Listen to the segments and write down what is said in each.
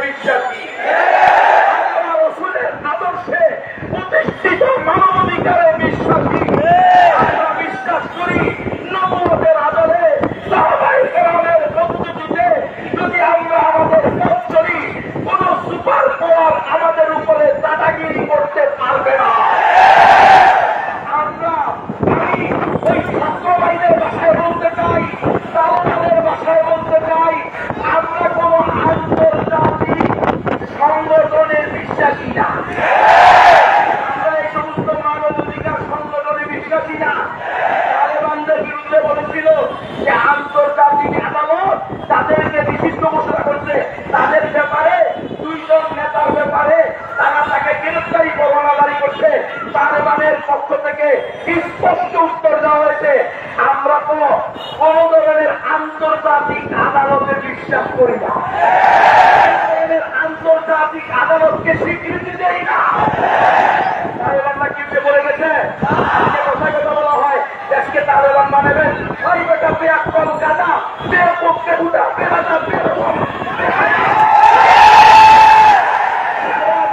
বিশ্বাসী, রসুলের আদর্শে প্রতিষ্ঠিত মানবাধিকারে বিশ্বাসী। আমরা বিশ্বাস করি নবুয়তের আদলে সাহাবায়ে কেরামের পদ্ধতিতে যদি আমরা আমাদের পথ চলি, কোন সুপার পাওয়ার আমাদের উপরে দাদাগিরি করতে পারবে না। আমি ওই ছাত্র ভাইদের ভাষায় বলতে চাই, তালেবানের ভাষায় বলতে চাই, আমরা কোন আন্তর্জাতিক সংগঠনের বিশ্বাসী না। আমরা এই সমস্ত মানবাধিকার সংগঠনে বিশ্বাসী না। তালেবানদের বিরুদ্ধে বলেছিল যে আন্তর্জাতিক আদালত তাদেরকে নিষিদ্ধ ঘোষণা করছে, তাদের ব্যাপারে 2 জন নেতার ব্যাপারে তারা তাকে গ্রেফতারি পরোয়ানা জারি করছে। তালেবানের পক্ষ থেকে স্পষ্ট উত্তর দেওয়া হয়েছে, আমরা কোন ধরনের আন্তর্জাতিক আদালতে বিশ্বাস করি না, আন্তর্জাতিক আদালতকে স্বীকৃতি দেই না। তালেবানরা কিনতে বলে গেছে, কথায় কথা বলা হয় দেশকে তালেবান বানাবেন, ওই বেটা পেয়াক কম কাদা বের পক্ষে উঠা বেড়াটা বের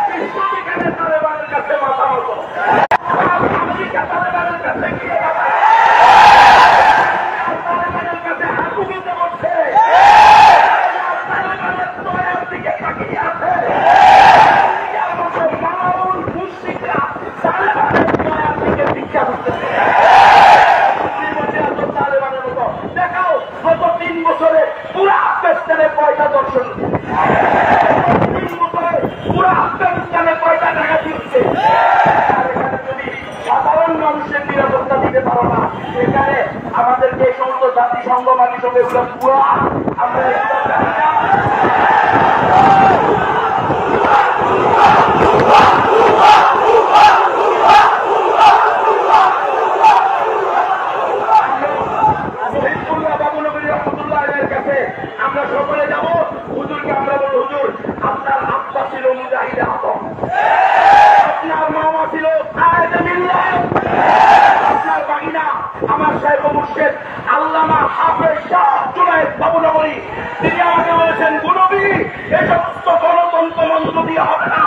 বিশ্ববিজ্ঞানে তালেবানের কাছে মাথা মতো, আমেরিকা তালেবানের কাছে গিয়ে তালেবানের কাছে হাঁটু দিতে বলছে, তালেবানের দয়ার দিকে তাকিয়ে আছে। মাউল মুশরিকরা তালেবানের দয়ার দিকে ভিক্ষা করতেছে। তালেবানের মতো দেখাও গত 3 বছরে পুরো আফগানিস্তানে কয়টা দর্শন, 3 বছরে পুরো আফগানিস্তানে কয়টা টাকা দিচ্ছে। যদি সাধারণ মানুষের নিরাপত্তা দিতে পারো না, এখানে আমাদেরকে এই সমস্ত জাতিসংঘ মাটিসংঘ এগুলো পুরো আমরা আমরা সকলে যাব হুজুরকে, আমরা বলবো হুজুর আপনার আব্বা ছিল মুজাহিদ আজম, আপনার মামা ছিল কায়েদে মিল্লাত, আপনার বাগিনা আমার শাইখ মুর্শিদ আল্লামা হাফেজ শাহ জুনায়েদ বাবুনগরী, তিনি আমাকে বলেছেন গুনবী এই সমস্ত গণতন্ত্র মন্ত্র দিয়ে হবে না,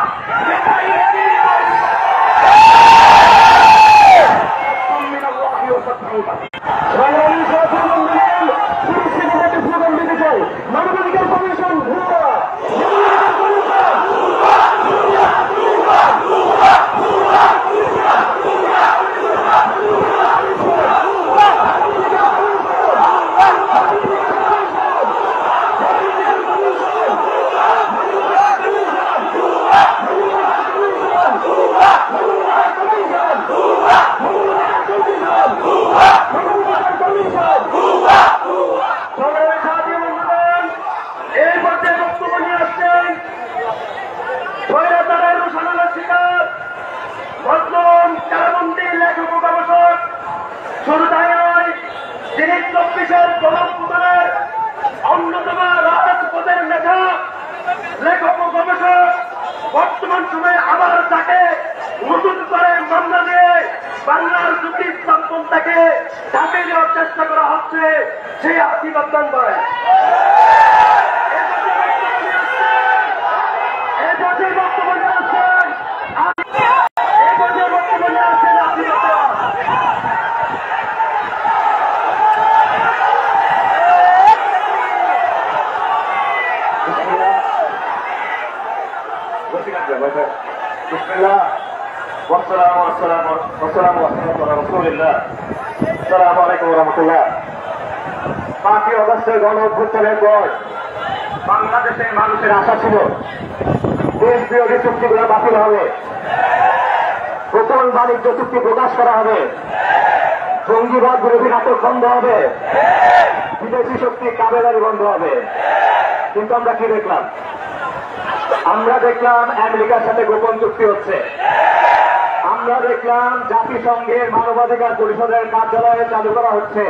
মানবাধিকার কমিশন অন্যতম রাজপথের নেতা, লেখক ও গবেষক, বর্তমান সময়ে আবার তাকে নতুন করে মামলা দিয়ে বাংলার দুটি স্থাপনটাকে ঢাকে দেওয়ার চেষ্টা করা হচ্ছে, সেই আশীর্বাদ ভাই। বর্তমানে আসছেন গণ অভ্যুত্থানের পর বাংলাদেশের মানুষের আশা ছিল দেশ বিরোধী চুক্তিগুলো বাতিল হবে, গোপন বাণিজ্য চুক্তি প্রকাশ করা হবে, জঙ্গিবাদ বিরোধী নাটক বন্ধ হবে, বিদেশি শক্তি কাবেদারি বন্ধ হবে। কিন্তু আমরা কি দেখলাম? আমরা দেখলাম আমেরিকার সাথে গোপন চুক্তি হচ্ছে, আমরা দেখলাম জাতিসংঘের মানবাধিকার পরিষদের কার্যালয়ে চালু করা হচ্ছে,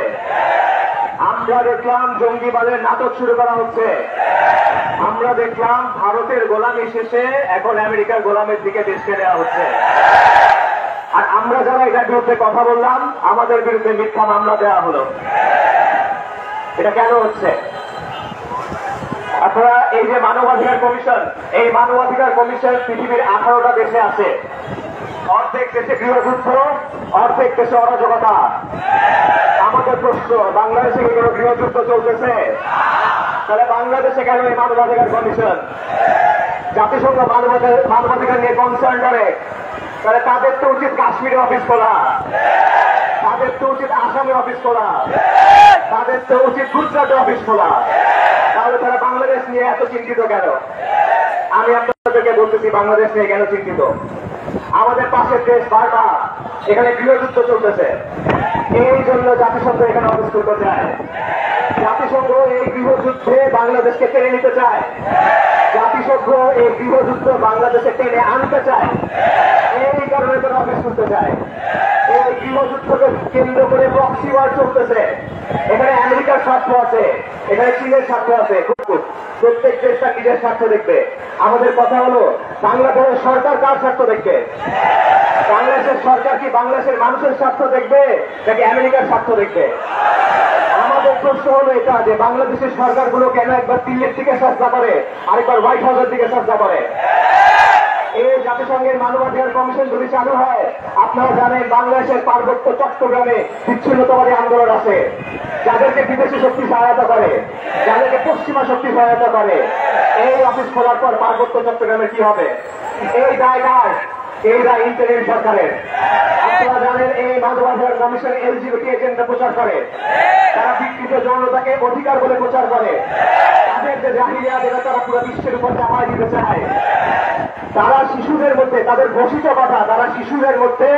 আমরা দেখলাম জঙ্গিবাদের নাটক শুরু করা হচ্ছে, আমরা দেখলাম ভারতের গোলামি শেষে এখন আমেরিকার গোলামের দিকে দেশকে নেওয়া হচ্ছে। আর আমরা যারা এটার বিরুদ্ধে কথা বললাম, আমাদের বিরুদ্ধে মিথ্যা মামলা দেওয়া হলো। এটা কেন হচ্ছে? আপনারা এই এই যে মানবাধিকার কমিশন, এই মানবাধিকার কমিশন পৃথিবীর 18টা দেশে আছে। অর্ধেক দেশে গৃহযুদ্ধ, অর্ধেক দেশে অরাজকতা। আমাদের প্রশ্ন, বাংলাদেশে কি কোনো গৃহযুদ্ধ চলতেছে? তাহলে বাংলাদেশে কেন এই মানবাধিকার কমিশন? জাতিসংঘ মানবাধিকার নিয়ে কনসার্ন করে, তাহলে তাদের তো উচিত কাশ্মীরে অফিস খোলা, তাদের তো উচিত আসামে অফিস খোলা, তাদের তো উচিত গুজরাটে অফিস খোলা। তাহলে তারা বাংলাদেশ নিয়ে এত চিন্তিত কেন? আমি আপনাদেরকে বলতেছি বাংলাদেশ নিয়ে কেন চিন্তিত। আমাদের পাশের দেশ বার্মা, এখানে গৃহযুদ্ধ চলতেছে, এই জন্য জাতিসংঘ এখানে অফিস করতে চায়। জাতিসংঘ এই গৃহযুদ্ধে বাংলাদেশকে টেনে নিতে চায়, জাতিসংঘ এই গৃহযুদ্ধ বাংলাদেশে টেনে আনতে চায়, এই কারণে তারা অফিস করতে চায়। এই গৃহযুদ্ধকে কেন্দ্র করে প্রক্সি ওয়ার চলতেছে। এখানে আমেরিকার স্বার্থ আছে, এখানে চীনের স্বার্থ আছে। প্রত্যেক দেশ তার নিজের স্বার্থ দেখবে। আমাদের কথা হলো, বাংলাদেশের সরকার কার স্বার্থ দেখবে? বাংলাদেশের সরকার কি বাংলাদেশের মানুষের স্বার্থ দেখবে নাকি আমেরিকার স্বার্থ দেখবে? আমাদের প্রশ্ন হলো এটা যে বাংলাদেশের সরকারগুলো কেন একবার দিল্লির দিকে চেষ্টা করে, আরেকবার হোয়াইট হাউসের দিকে চেষ্টা করে? এই জাতিসংঘের মানবাধিকার কমিশন যদি চালু হয়, আপনারা জানেন বাংলাদেশের পার্বত্য চট্টগ্রামে বিচ্ছিন্নতাবাদী আন্দোলন আছে, যাদেরকে বিদেশি শক্তি সহায়তা করে, যাদেরকে পশ্চিমা শক্তি সহায়তা করে। এই অফিস খোলার পর পার্বত্য চট্টগ্রামে কি হবে? এই দায় কার? এই দায় ইন্টারিম সরকারের। আপনারা জানেন এই মানবাধিকার কমিশন এলজিবিটি এজেন্ডা প্রচার করে, তারা বিকৃত যৌনতাকে অধিকার বলে প্রচার করে। তাদের যে জাহিলিয়াত, এটা তারা পুরো বিশ্বের উপর চাপাই দিতে চায়। তারা শিশুদের মধ্যে, তাদের ঘোষিত কথা, তারা শিশুদের মধ্যে